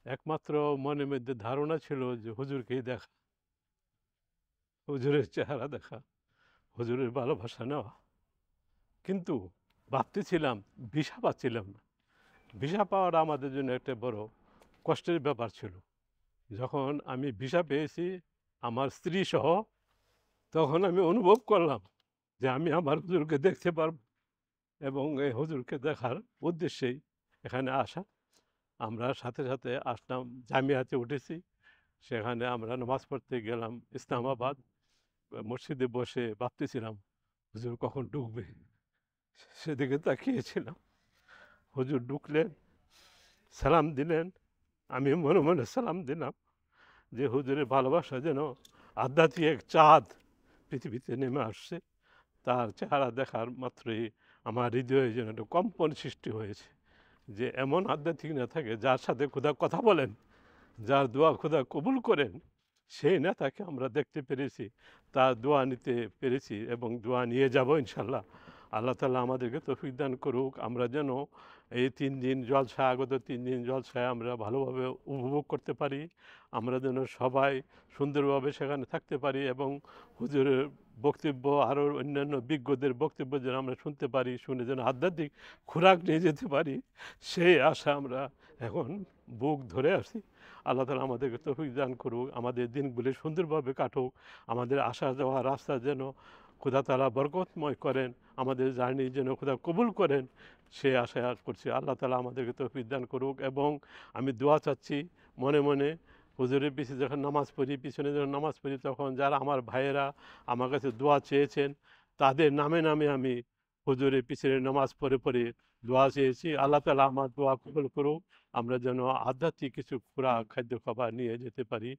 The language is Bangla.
একমাত্র মনের মধ্যে ধারণা ছিল যে হুজুরকেই দেখা, হুজুরের চেহারা দেখা, হুজুরের ভালোবাসা নেওয়া। কিন্তু ভাবতেছিলাম ভিসা পাচ্ছিলাম না। ভিসা পাওয়াটা আমাদের জন্য একটা বড় কষ্টের ব্যাপার ছিল। যখন আমি ভিসা পেয়েছি আমার স্ত্রী সহ, তখন আমি অনুভব করলাম যে আমি আমার হুজুরকে দেখতে পারব, এবং এই হুজুরকে দেখার উদ্দেশ্যেই এখানে আসা। আমরা সাথে সাথে আসলাম, জামিয়াতে উঠেছি। সেখানে আমরা নামাজ পড়তে গেলাম ইসলামাবাদ। মসজিদে বসে ভাবতেছিলাম হুজুর কখন ঢুকবে, সেদিকে তাকিয়েছিলাম। হুজুর ঢুকলেন, সালাম দিলেন। আমি মনে মনে সালাম দিলাম যে হুজুরের ভালোবাসা যেন আধ্যাত্মিক এক চাঁদ পৃথিবীতে নেমে আসছে। তার চেহারা দেখার মাত্রই আমার হৃদয়ে যেন একটা কম্পন সৃষ্টি হয়েছে, যে এমন আধ্যাত্মিক না থাকে যার সাথে খোদা কথা বলেন, যার দোয়া খোদা কবুল করেন, সেই নেতাকে আমরা দেখতে পেরেছি, তার দোয়া নিতে পেরেছি এবং দোয়া নিয়ে যাব ইনশাল্লাহ। আল্লাহ তাআলা আমাদেরকে তৌফিক দান করুক, আমরা যেন এই ৩ দিন জলসা, আগত ৩ দিন জলসায় আমরা ভালোভাবে উপভোগ করতে পারি। আমরা যেন সবাই সুন্দরভাবে সেখানে থাকতে পারি এবং হুজুরের বক্তব্য, আরও অন্যান্য বিজ্ঞদের বক্তব্য যেন আমরা শুনতে পারি, শুনে যেন আধ্যাত্মিক খোরাক নিয়ে যেতে পারি, সেই আশা আমরা এখন বুক ধরে আসি। আল্লাহ তাআলা আমাদেরকে তৌফিক দান করুক, আমাদের দিনগুলি সুন্দরভাবে কাটুক, আমাদের আসা যাওয়া রাস্তা যেন খোদা তাআলা বরকতময় করেন, আমাদের জার্নি যেন খোদা কবুল করেন, সে আশা করছি। আল্লাহ তাআলা আমাদেরকে তৌফিক দান করুক। এবং আমি দোয়া চাচ্ছি মনে মনে, হুজুরের পিছনে যখন নামাজ পড়ি, পিছনে যখন নামাজ পড়ি, তখন যারা আমার ভাইয়েরা আমার কাছে দোয়া চেয়েছেন, তাদের নামে নামে আমি হুজুরের পিছনে নামাজ পড়ে পড়ে দোয়া চেয়েছি। আল্লাহ তাআলা আমার দোয়া কবুল করুক, আমরা যেন আধ্যাত্মিক কিছু খাদ্য খাবার নিয়ে যেতে পারি।